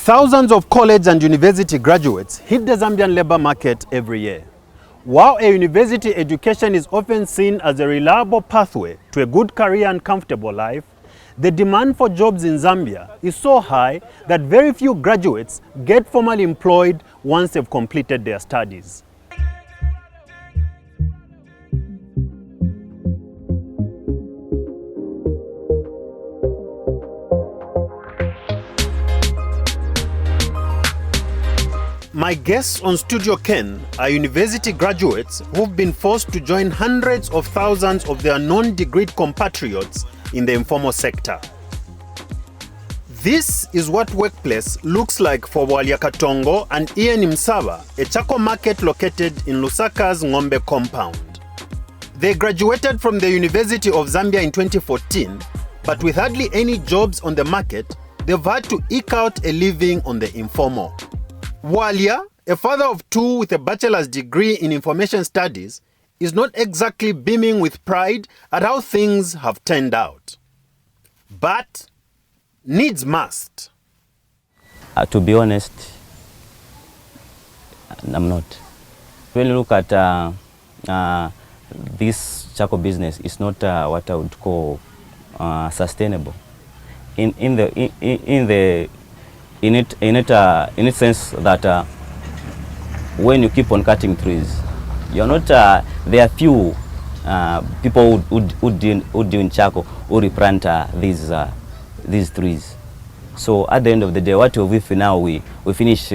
Thousands of college and university graduates hit the Zambian labor market every year. While a university education is often seen as a reliable pathway to a good career and comfortable life, the demand for jobs in Zambia is so high that very few graduates get formally employed once they've completed their studies. My guests on Studio Ken are university graduates who've been forced to join hundreds of thousands of their non-degreed compatriots in the informal sector. This is what workplace looks like for Bwalya Katongo and Ian Msaba, a charcoal market located in Lusaka's Ngombe compound. They graduated from the University of Zambia in 2014, but with hardly any jobs on the market, they've had to eke out a living on the informal. Bwalya, a father of two with a bachelor's degree in information studies, is not exactly beaming with pride at how things have turned out. But needs must. To be honest, I'm not. When you look at this charcoal business, it's not what I would call sustainable. In its sense that when you keep on cutting trees, you're not. There are few people who do in charcoal who replant these trees. So at the end of the day, what if now we finish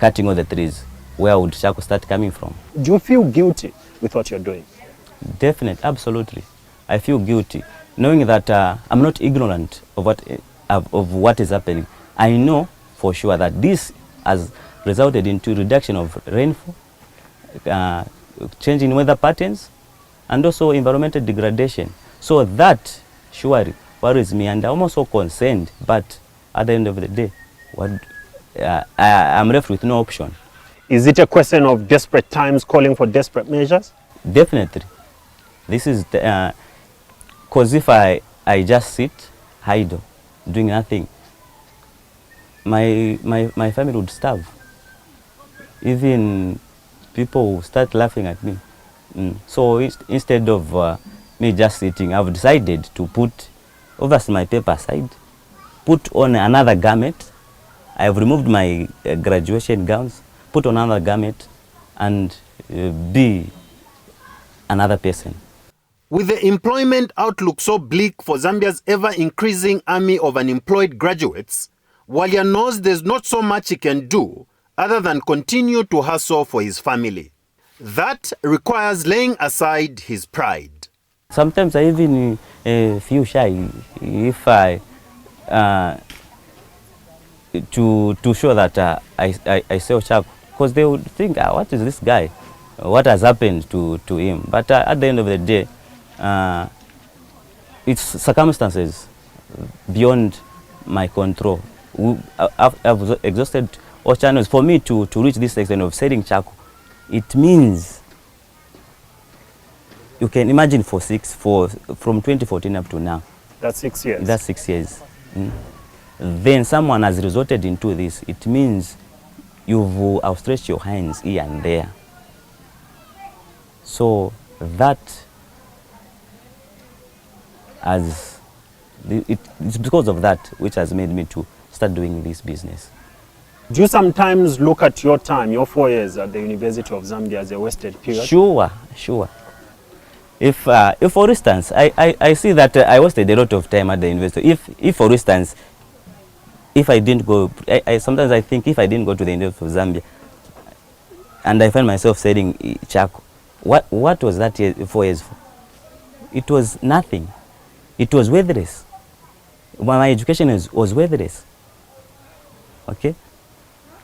cutting all the trees? Where would charcoal start coming from? Do you feel guilty with what you're doing? Definitely, absolutely. I feel guilty, knowing that I'm not ignorant of what is happening. I know for sure that this has resulted into reduction of rainfall, change in weather patterns, and also environmental degradation. So that surely worries me, and I'm also concerned. But at the end of the day, I'm left with no option. Is it a question of desperate times calling for desperate measures? Definitely. This is because if I just sit idle, doing nothing, my family would starve. Even people will start laughing at me. So instead of me just sitting, I've decided to put over my paper aside, put on another garment. I've removed my graduation gowns, put on another garment, and be another person. With the employment outlook so bleak for Zambia's ever-increasing army of unemployed graduates, Bwalya knows there's not so much he can do other than continue to hustle for his family. That requires laying aside his pride. Sometimes I even feel shy if I to show that I sell charcoal, because they would think, what is this guy? What has happened to him? But at the end of the day, it's circumstances beyond my control. I've exhausted all channels. For me to reach this extent of selling charcoal, it means you can imagine from 2014 up to now. That's 6 years. That's 6 years. Then someone has resorted into this. It means you've outstretched your hands here and there. So that it's because of that which has made me to start doing this business. Do you sometimes look at your time, your 4 years at the University of Zambia, as a wasted period? Sure. If for instance, I see that I wasted a lot of time at the university. If for instance, if I didn't go, sometimes I think if I didn't go to the University of Zambia, and I find myself selling charcoal, what was that 4 years for? It was nothing. It was worthless. My education was worthless. Okay?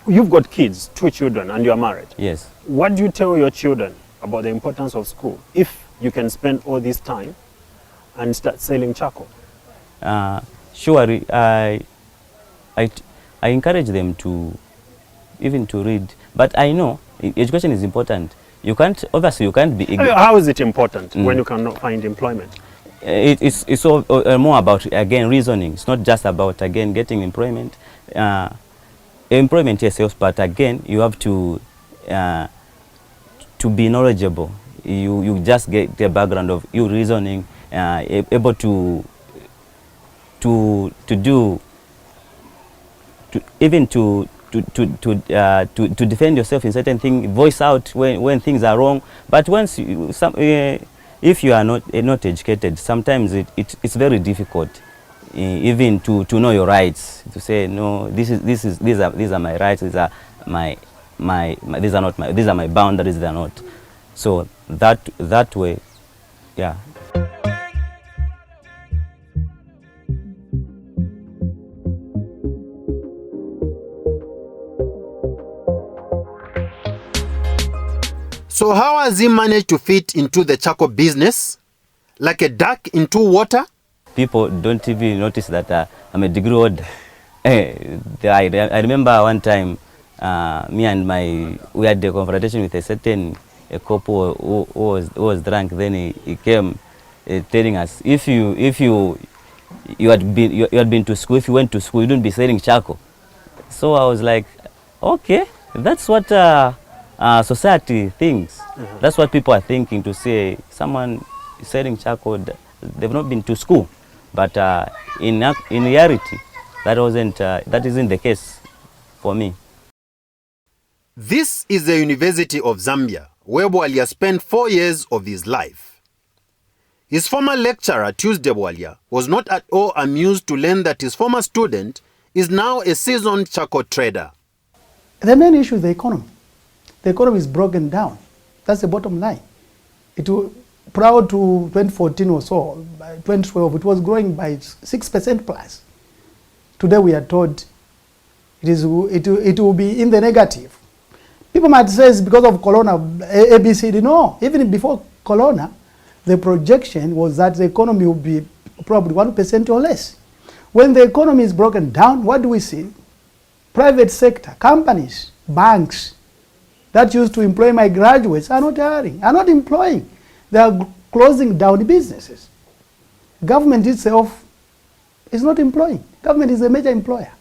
You've got kids, 2 children, and you're married. Yes. What do you tell your children about the importance of school if you can spend all this time and start selling charcoal? Surely, I encourage them to read. But I know education is important. Obviously you can't be ignorant. How is it important when you cannot find employment? It's more about, again, reasoning. It's not just about, again, getting employment. employment, yes, sales, but again, you have to be knowledgeable. You just get the background of you reasoning, able to do, even to defend yourself in certain things, voice out when things are wrong. But once if you are not educated, sometimes it's very difficult, even to know your rights, to say no, these are my rights, these are these are not these are my boundaries, they are not. So that way, yeah. So how has he managed to fit into the charcoal business? Like a duck into water? People don't even notice that I'm a degree holder. I remember one time, me and we had a confrontation with a certain couple who was drunk. Then he came telling us, if you had been to school, if you went to school, you wouldn't be selling charcoal. So I was like, okay, that's what society thinks. Mm-hmm. That's what people are thinking, to say someone is selling charcoal, they've not been to school. But in reality, that isn't the case for me. This is the University of Zambia, where Bwalya spent 4 years of his life. His former lecturer, Tuesday Bwalya, was not at all amused to learn that his former student is now a seasoned charcoal trader. The main issue is the economy. The economy is broken down. That's the bottom line. Prior to 2014 or so, by 2012, it was growing by 6% plus. Today we are told it will be in the negative. People might say it's because of Corona, ABCD. No, even before Corona, the projection was that the economy will be probably 1% or less. When the economy is broken down, what do we see? Private sector, companies, banks that used to employ my graduates are not hiring, are not employing. They are closing down businesses. Government itself is not employing. Government is a major employer.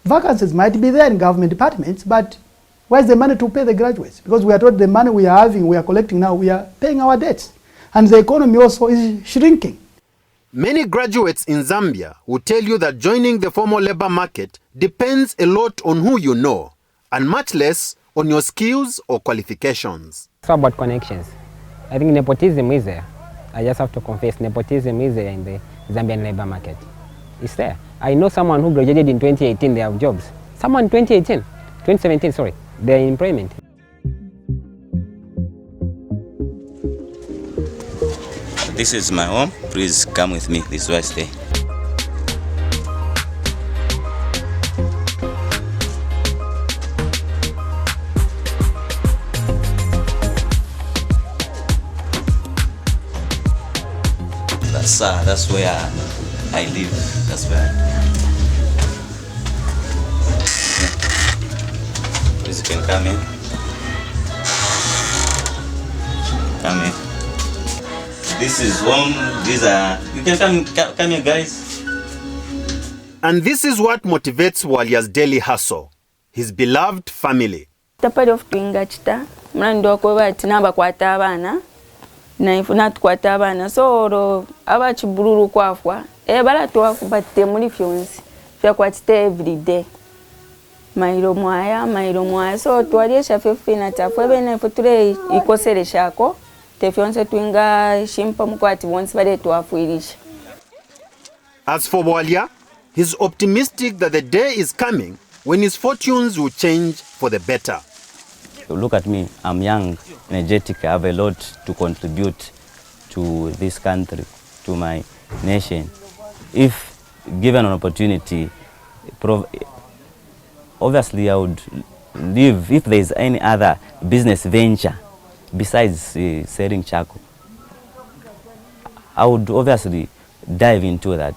Vacancies might be there in government departments, but where's the money to pay the graduates? Because we are told the money we are having, we are collecting now, we are paying our debts. And the economy also is shrinking. Many graduates in Zambia will tell you that joining the formal labor market depends a lot on who you know, and much less on your skills or qualifications. It's about connections. I think nepotism is there. I just have to confess, nepotism is there in the Zambian labor market. It's there. I know someone who graduated in 2018, they have jobs. Someone in 2017, sorry, they're in employment. This is my home. Please come with me. This is where I stay. That's where I live. That's where. Please, you can come in. Come in. This is home. These are. You can come here, guys. And this is what motivates Bwalya's daily hustle, his beloved family. Tapari of Twingachita, Mrandoko, Tinaba Quatabana. Naifuna tukwata so abachibululu kwafwa bala twakubate muri fyonsi fyakwatite every day mailo mwaya so twalesha fefina tafwe bene future ikosele shako te fyonse twinga shimpa mukwati bonse bale twafuilisha. As for Bwalya, he's optimistic that the day is coming when his fortunes will change for the better. Look at me, I'm young, energetic, I have a lot to contribute to this country, to my nation. If given an opportunity, obviously I would leave if there is any other business venture besides selling charcoal. I would obviously dive into that.